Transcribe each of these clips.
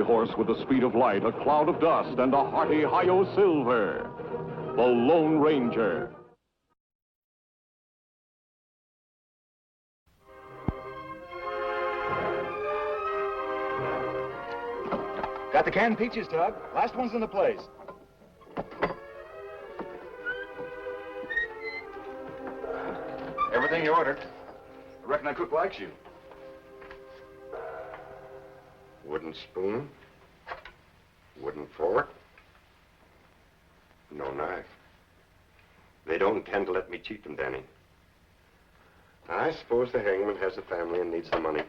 horse with the speed of light, a cloud of dust, and a hearty hi-yo silver. The Lone Ranger. Got the canned peaches, Tug. Last one's in the place. Everything you ordered. I reckon that cook likes you. Wooden spoon, wooden fork, no knife. They don't intend to let me cheat them, Danny. I suppose the hangman has a family and needs the money.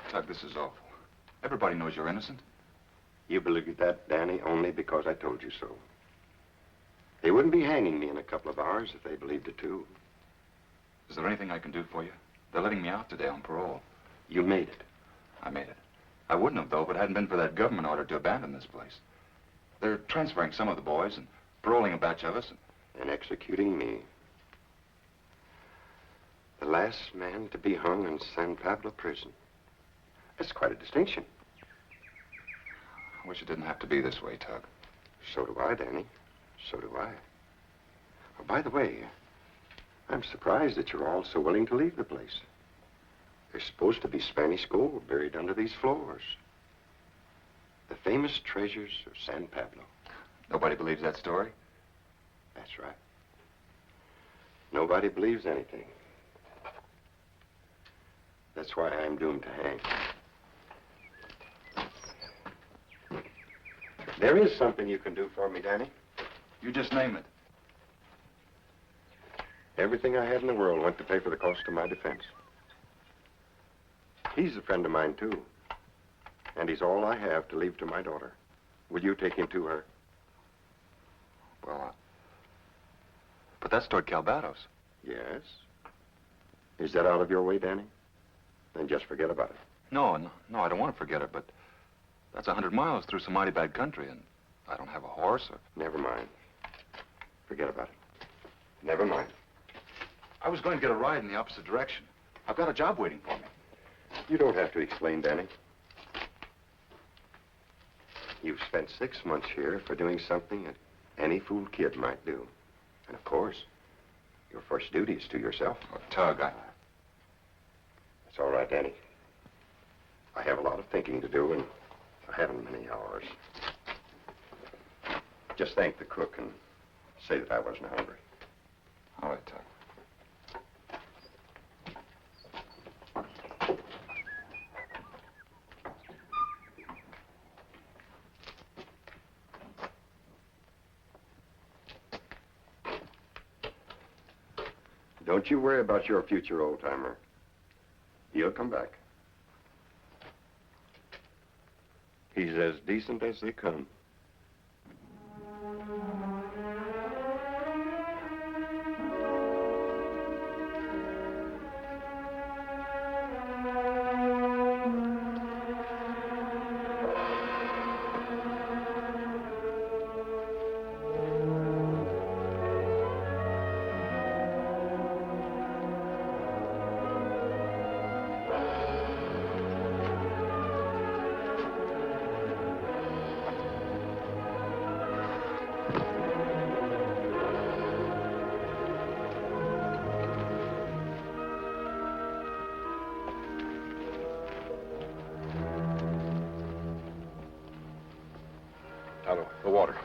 Tug, this is awful. Everybody knows you're innocent. You believe that, Danny, only because I told you so. They wouldn't be hanging me in a couple of hours if they believed it, too. Is there anything I can do for you? They're letting me out today on parole. You made it. I made it. I wouldn't have, though, if it hadn't been for that government order to abandon this place. They're transferring some of the boys and paroling a batch of us. And executing me. The last man to be hung in San Pablo prison. That's quite a distinction. I wish it didn't have to be this way, Tug. So do I, Danny. So do I. Oh, by the way, I'm surprised that you're all so willing to leave the place. There's supposed to be Spanish gold buried under these floors. The famous treasures of San Pablo. Nobody believes that story? That's right. Nobody believes anything. That's why I'm doomed to hang. There is something you can do for me, Danny. You just name it. Everything I had in the world went to pay for the cost of my defense. He's a friend of mine, too. And he's all I have to leave to my daughter. Will you take him to her? Well, but that's toward Calvados. Yes. Is that out of your way, Danny? Then just forget about it. No, I don't want to forget it, but that's 100 miles through some mighty bad country, and I don't have a horse or... Never mind. Forget about it. Never mind. I was going to get a ride in the opposite direction. I've got a job waiting for me. You don't have to explain, Danny. You've spent 6 months here for doing something that any fool kid might do. And of course, your first duty is to yourself. Oh, Tug, It's all right, Danny. I have a lot of thinking to do, and I haven't many hours. Just thank the cook and say that I wasn't hungry. All right, Tug. Don't you worry about your future old-timer. He'll come back. He's as decent as they come. The water.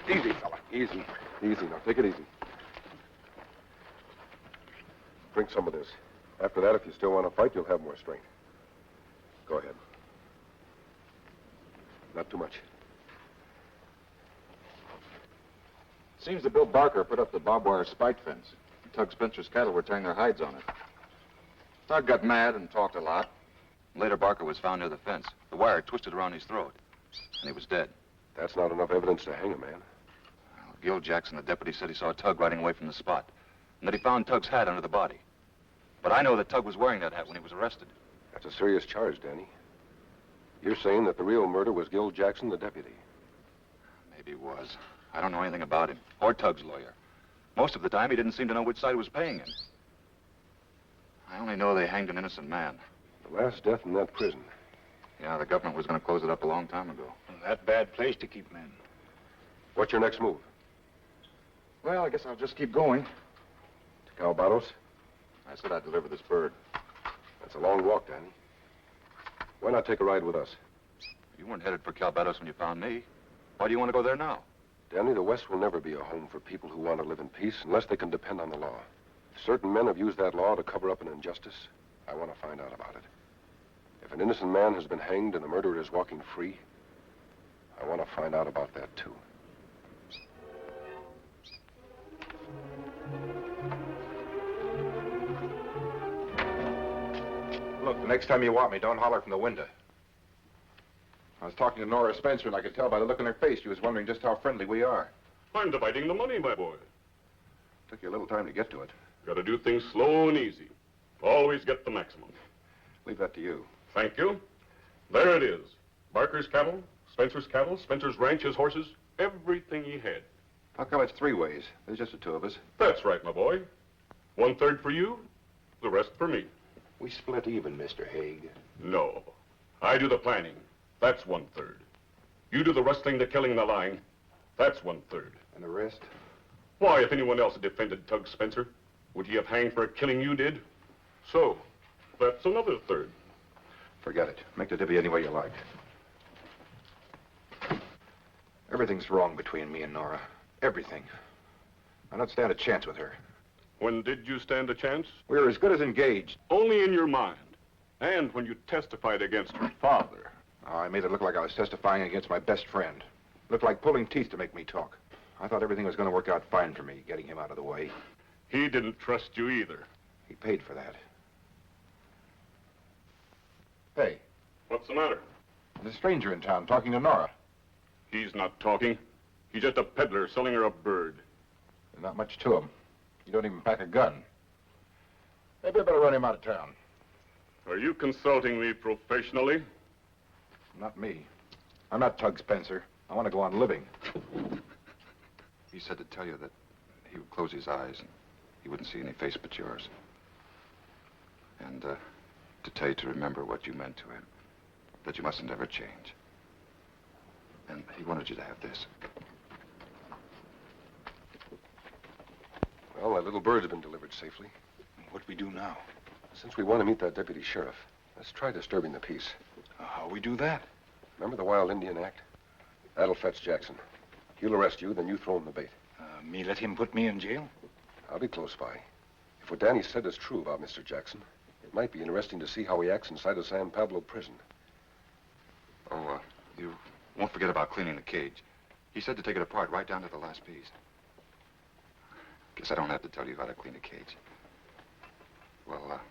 Easy, fella. Easy. Easy. Now, take it easy. Drink some of this. After that, if you still want to fight, you'll have more strength. Go ahead. Not too much. Seems that Bill Barker put up the barbed wire spike fence. Tug Spencer's cattle were tearing their hides on it. Tug got mad and talked a lot. Later, Barker was found near the fence. The wire twisted around his throat, and he was dead. That's not enough evidence to hang a man. Well, Gil Jackson, the deputy, said he saw Tug riding away from the spot, and that he found Tug's hat under the body. But I know that Tug was wearing that hat when he was arrested. That's a serious charge, Danny. You're saying that the real murder was Gil Jackson, the deputy. Maybe he was. I don't know anything about him, or Tug's lawyer. Most of the time, he didn't seem to know which side was paying him. I only know they hanged an innocent man. The last death in that prison. Yeah, the government was going to close it up a long time ago. That bad place to keep men. What's your next move? Well, I guess I'll just keep going. To Calvados? I said I'd deliver this bird. That's a long walk, Danny. Why not take a ride with us? You weren't headed for Calvados when you found me. Why do you want to go there now? Danny, the West will never be a home for people who want to live in peace unless they can depend on the law. Certain men have used that law to cover up an injustice. I want to find out about it. If an innocent man has been hanged and the murderer is walking free, I want to find out about that, too. Look, the next time you want me, don't holler from the window. I was talking to Nora Spencer, and I could tell by the look in her face she was wondering just how friendly we are. I'm dividing the money, my boy. Took you a little time to get to it. Gotta do things slow and easy. Always get the maximum. Leave that to you. Thank you. There it is. Barker's cattle, Spencer's ranch, his horses, everything he had. How come it's three ways? There's just the two of us. That's right, my boy. 1/3 for you, the rest for me. We split even, Mr. Haig. No. I do the planning. That's 1/3. You do the rustling, the killing, the lying. That's 1/3. And the rest? Why, if anyone else had defended Tug Spencer, would he have hanged for a killing you did? So, that's another 1/3. Forget it. Make the divvy any way you like. Everything's wrong between me and Nora. Everything. I don't stand a chance with her. When did you stand a chance? We were as good as engaged. Only in your mind. And when you testified against her father. Oh, I made it look like I was testifying against my best friend. Looked like pulling teeth to make me talk. I thought everything was going to work out fine for me, getting him out of the way. He didn't trust you either. He paid for that. Hey, What's the matter? there's a stranger in town talking to Nora. He's not talking. He's just a peddler selling her a bird. There's not much to him. You don't even pack a gun. Maybe I better run him out of town. Are you consulting me professionally? Not me. I'm not Tug Spencer. I want to go on living. He said to tell you that he would close his eyes and he wouldn't see any face but yours. And to tell you to remember what you meant to him, that you mustn't ever change. And he wanted you to have this. Well, that little bird's been delivered safely. What do we do now? Since we want to meet that deputy sheriff, let's try disturbing the peace. How we do that? Remember the Wild Indian Act? That'll fetch Jackson. He'll arrest you, then you throw him the bait. Me let him put me in jail? I'll be close by. If what Danny said is true about Mr. Jackson, it might be interesting to see how he acts inside a San Pablo prison. Oh, you won't forget about cleaning the cage. He said to take it apart right down to the last piece. Guess I don't have to tell you how to clean a cage. Well,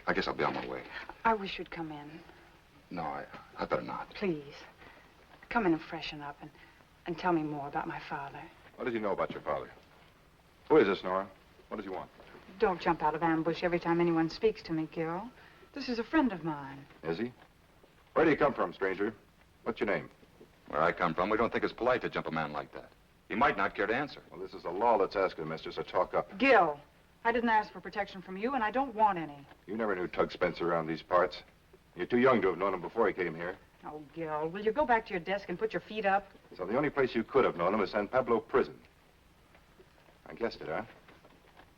I guess I'll be on my way. I wish you'd come in. No, I better not. Please. Come in and freshen up and tell me more about my father. What does he know about your father? Who is this, Nora? What does he want? Don't jump out of ambush every time anyone speaks to me, Gil. This is a friend of mine. Is he? Where do you come from, stranger? What's your name? Where I come from, we don't think it's polite to jump a man like that. He might not care to answer. Well, this is the law that's asking, mister, so talk up. Gil, I didn't ask for protection from you, and I don't want any. You never knew Tug Spencer around these parts. You're too young to have known him before he came here. Oh, Gil, will you go back to your desk and put your feet up? So the only place you could have known him is San Pablo prison. I guessed it, huh?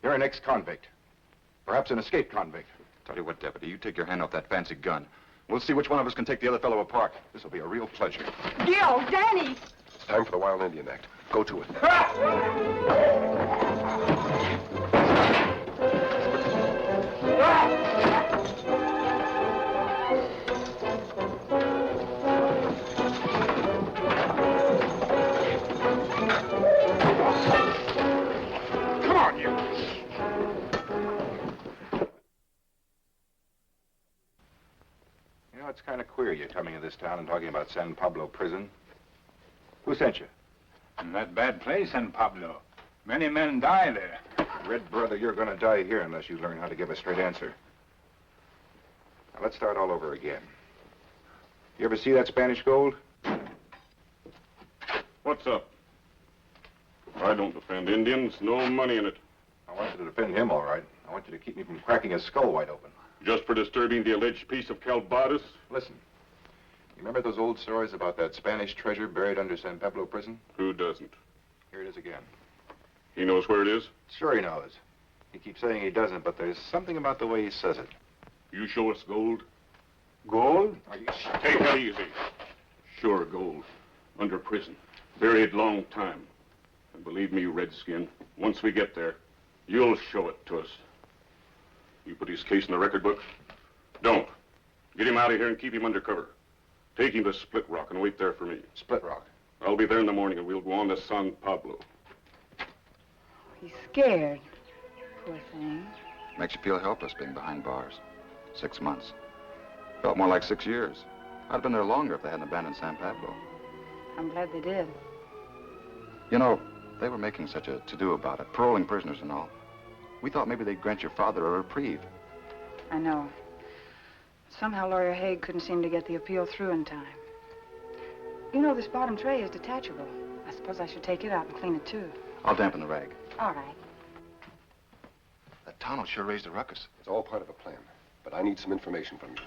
You're an ex-convict. Perhaps an escaped convict. Tell you what, Deputy, you take your hand off that fancy gun. We'll see which one of us can take the other fellow apart. This will be a real pleasure. Gil, Danny! It's time for the Wild Indian Act. Go to it. Come on, you! You know, it's kind of queer you coming to this town and talking about San Pablo prison. Who sent you? In that bad place, San Pablo. Many men die there. Red brother, you're going to die here unless you learn how to give a straight answer. Now, let's start all over again. You ever see that Spanish gold? What's up? I don't defend Indians. No money in it. I want you to defend him, all right. I want you to keep me from cracking his skull wide open. Just for disturbing the alleged peace of Calvados? Listen. You remember those old stories about that Spanish treasure buried under San Pablo prison? Who doesn't? Here it is again. He knows where it is? Sure he knows. He keeps saying he doesn't, but there's something about the way he says it. You show us gold? Gold? Are you Take it easy. Sure, gold. Under prison. Buried long time. And believe me, Redskin, once we get there, you'll show it to us. You put his case in the record book? Don't. Get him out of here and keep him under cover. Take him to Split Rock and wait there for me. Split Rock? I'll be there in the morning and we'll go on to San Pablo. He's scared. Poor thing. Makes you feel helpless being behind bars. 6 months. Felt more like 6 years. I'd have been there longer if they hadn't abandoned San Pablo. I'm glad they did. You know, they were making such a to-do about it, paroling prisoners and all. We thought maybe they'd grant your father a reprieve. I know. Somehow Lawyer Haig couldn't seem to get the appeal through in time. You know, this bottom tray is detachable. I suppose I should take it out and clean it, too. I'll dampen the rag. All right. That tunnel sure raised a ruckus. It's all part of a plan, but I need some information from you.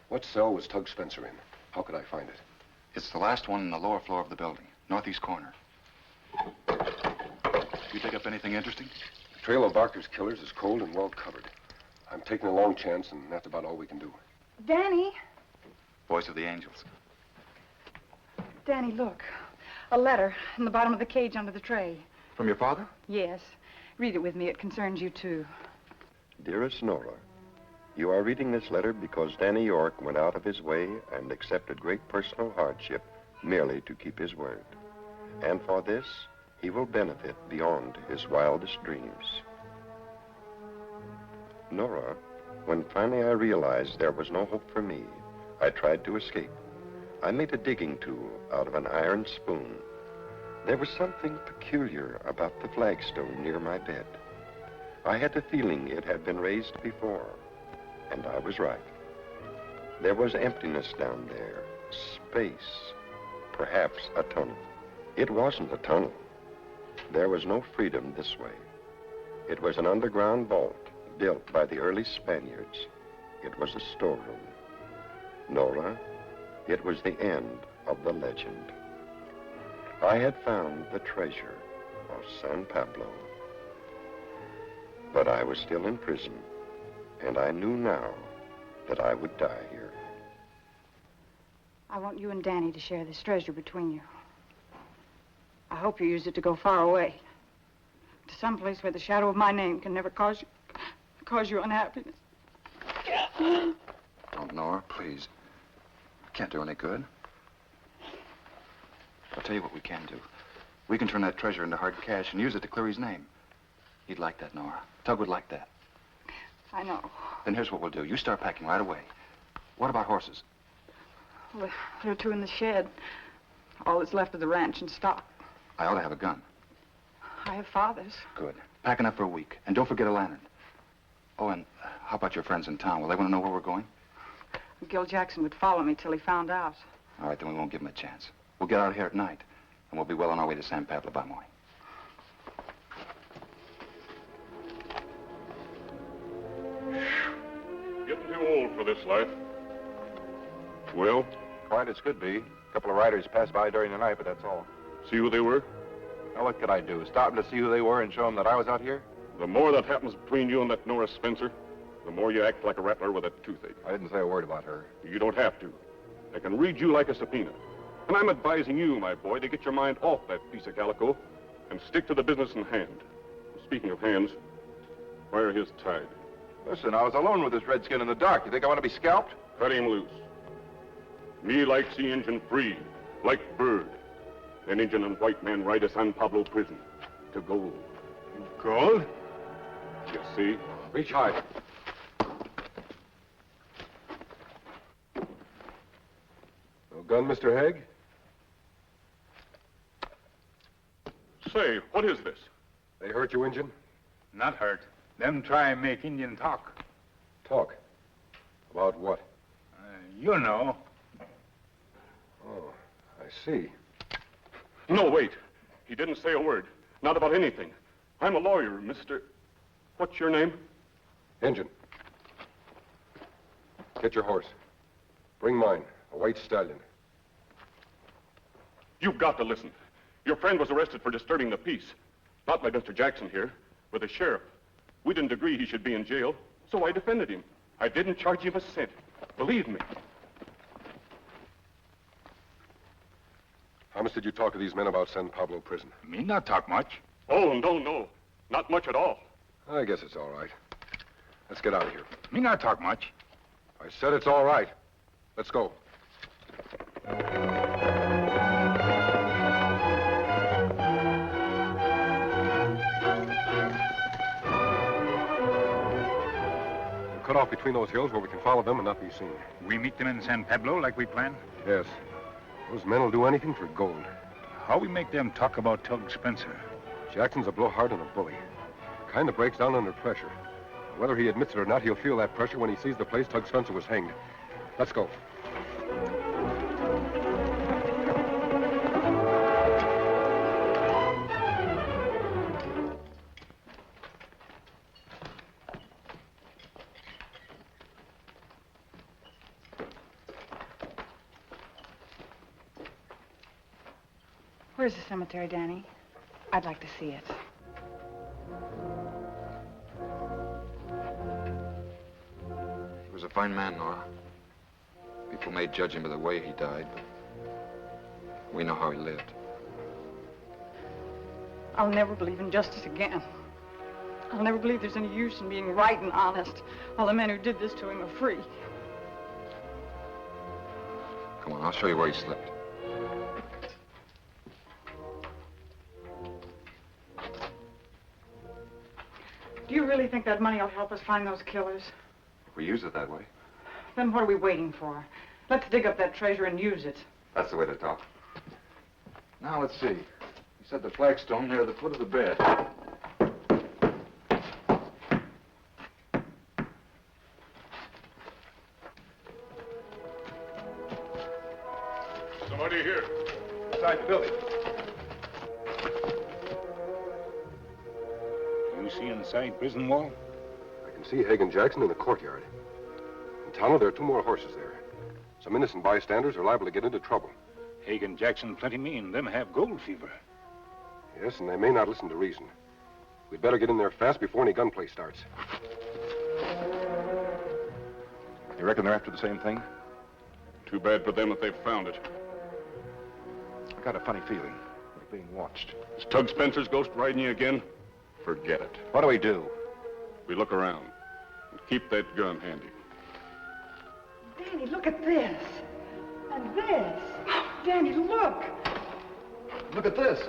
What cell was Tug Spencer in? How could I find it? It's the last one in the lower floor of the building, northeast corner. You pick up anything interesting? The trail of Barker's killers is cold and well covered. I'm taking a long chance, and that's about all we can do. Danny. Voice of the angels. Danny, look. A letter in the bottom of the cage under the tray. From your father? Yes. Read it with me. It concerns you, too. Dearest Nora, you are reading this letter because Danny York went out of his way and accepted great personal hardship merely to keep his word. And for this, he will benefit beyond his wildest dreams. Nora, when finally I realized there was no hope for me, I tried to escape. I made a digging tool out of an iron spoon. There was something peculiar about the flagstone near my bed. I had the feeling it had been raised before, and I was right. There was emptiness down there, space, perhaps a tunnel. It wasn't a tunnel. There was no freedom this way. It was an underground vault built by the early Spaniards. It was a storeroom. Nora, it was the end of the legend. I had found the treasure of San Pablo. But I was still in prison, and I knew now that I would die here. I want you and Danny to share this treasure between you. I hope you use it to go far away. To some place where the shadow of my name can never cause you unhappiness. Oh, Nora, please. Can't do any good. I'll tell you what we can do. We can turn that treasure into hard cash and use it to clear his name. He'd like that, Nora. Tug would like that. I know. Then here's what we'll do. You start packing right away. What about horses? Well, there are 2 in the shed. All that's left of the ranch and stock. I ought to have a gun. I have Father's. Good. Pack enough for a week. And don't forget a lantern. Oh, and how about your friends in town? Will they want to know where we're going? Gil Jackson would follow me till he found out. All right, then we won't give him a chance. We'll get out of here at night, and we'll be well on our way to San Pablo by morning. Getting too old for this life. Well, Quiet as could be. A couple of riders passed by during the night, but that's all. see who they were? Now, what could I do? Stop them to see who they were and show them that I was out here? The more that happens between you and that Nora Spencer, the more you act like a rattler with a toothache. I didn't say a word about her. You don't have to. They can read you like a subpoena. And I'm advising you, my boy, to get your mind off that piece of calico and stick to the business in hand. Speaking of hands, where are his tied? Listen, I was alone with this redskin in the dark. You think I want to be scalped? Cut him loose. Me like see Injun free, like bird. Then Injun and white man ride to San Pablo prison to gold. Gold? You see? Reach high. No gun, Mr. Haig? Say, what is this? They hurt you, Injun? Not hurt. Them try make Indian talk. Talk. About what? You know. Oh, I see. No, wait. He didn't say a word. Not about anything. I'm a lawyer, Mr. What's your name? Injun. Get your horse. Bring mine, a white stallion. You've got to listen. Your friend was arrested for disturbing the peace. Not by Mr. Jackson here, but the sheriff. We didn't agree he should be in jail, so I defended him. I didn't charge him a cent. Believe me. How much did you talk to these men about San Pablo prison? Me not talk much. Oh, no. Not much at all. I guess it's all right. Let's get out of here. Me not talk much. I said it's all right. Let's go. We'll cut off between those hills where we can follow them and not be seen. We meet them in San Pablo like we planned. Yes. Those men will do anything for gold. How we make them talk about Tug Spencer? Jackson's a blowhard and a bully. The kind that breaks down under pressure. Whether he admits it or not, he'll feel that pressure when he sees the place Tug Spencer was hanged. Let's go. Where's the cemetery, Danny? I'd like to see it. He was a fine man, Nora. People may judge him by the way he died, but we know how he lived. I'll never believe in justice again. I'll never believe there's any use in being right and honest while the men who did this to him are free. Come on, I'll show you where he slept. Do you really think that money will help us find those killers? If we use it that way, Then what are we waiting for? Let's dig up that treasure and use it. that's the way to talk. Now, let's see. He said the flagstone near the foot of the bed. Somebody here. Inside the building. You see inside prison wall? I can see Hagen Jackson in the courtyard. In Tano, there are 2 more horses there. Some innocent bystanders are liable to get into trouble. Hagen Jackson plenty mean. Them have gold fever. Yes, and they may not listen to reason. We'd better get in there fast before any gunplay starts. You reckon they're after the same thing? Too bad for them if they've found it. I got a funny feeling. We're being watched. Is Tug Spencer's ghost riding you again? Forget it. What do we do? We look around and keep that gun handy. Danny, look at this. And this. Danny, look. Look at this.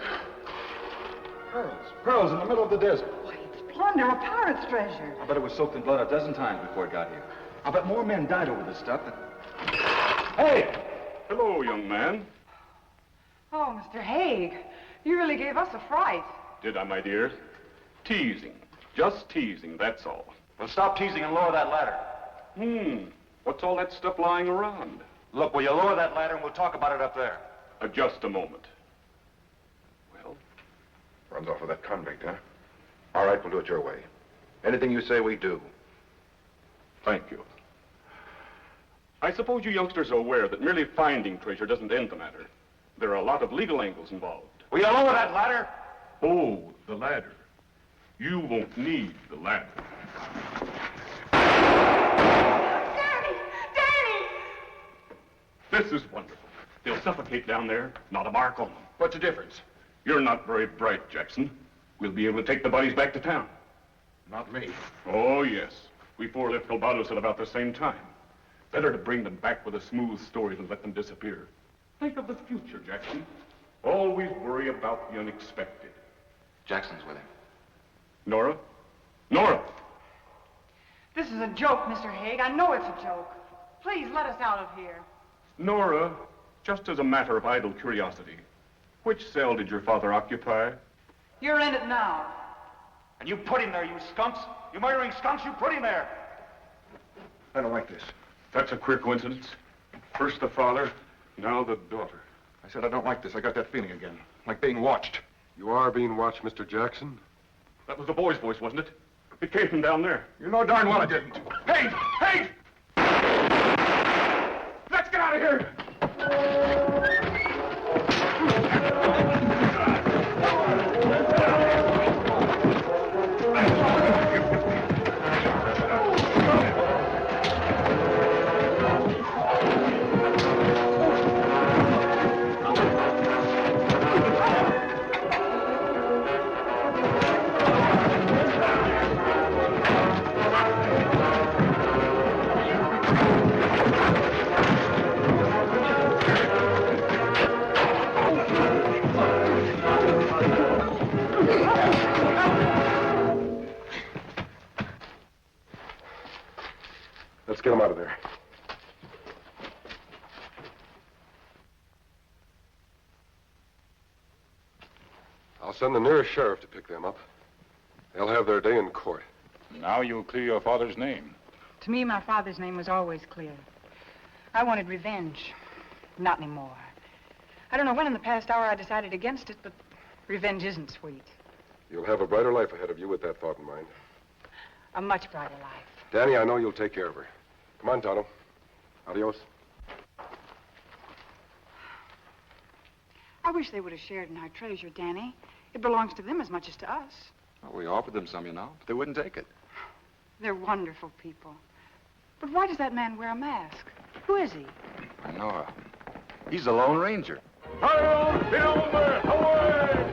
Pearls. Pearls in the middle of the desert. Why, it's plunder, a pirate's treasure. I bet it was soaked in blood a dozen times before it got here. I bet more men died over this stuff than... Hey! Hello, young man. Oh, Mr. Haig, you really gave us a fright. Did I, my dear? Teasing. Just teasing, that's all. Well, stop teasing and lower that ladder. What's all that stuff lying around? Look, will you lower that ladder and we'll talk about it up there? Just a moment. Well, Runs off with that convict, huh? All right, we'll do it your way. Anything you say, we do. thank you. I suppose you youngsters are aware that merely finding treasure doesn't end the matter. There are a lot of legal angles involved. Will you lower that ladder? Oh, the ladder. You won't need the ladder. Danny! Danny! This is wonderful. They'll suffocate down there, not a mark on them. What's the difference? You're not very bright, Jackson. We'll be able to take the bodies back to town. Not me. Oh, yes. We 4 left Colbados at about the same time. Better to bring them back with a smooth story than let them disappear. Think of the future, Jackson. Always worry about the unexpected. Jackson's with him. Nora? Nora! This is a joke, Mr. Haig. I know it's a joke. Please let us out of here. Nora, just as a matter of idle curiosity, which cell did your father occupy? You're in it now. And you put him there, you skunks. You murdering skunks, you put him there. I don't like this. That's a queer coincidence. First the father, now the daughter. I said I don't like this. I got that feeling again. Like being watched. You are being watched, Mr. Jackson? That was the boy's voice, wasn't it? It came from down there. You know darn well I didn't. Hey! Hey! here! Let's get him out of there. I'll send the nearest sheriff to pick them up. They'll have their day in court. Now you'll clear your father's name. To me, my father's name was always clear. I wanted revenge. Not anymore. I don't know when in the past hour I decided against it, but revenge isn't sweet. You'll have a brighter life ahead of you with that thought in mind. A much brighter life. Danny, I know you'll take care of her. Come on, Tonto. Adios. I wish they would have shared in our treasure, Danny. It belongs to them as much as to us. Well, we offered them some, you know, but they wouldn't take it. They're wonderful people. But why does that man wear a mask? Who is he? I know. He's the Lone Ranger. Away!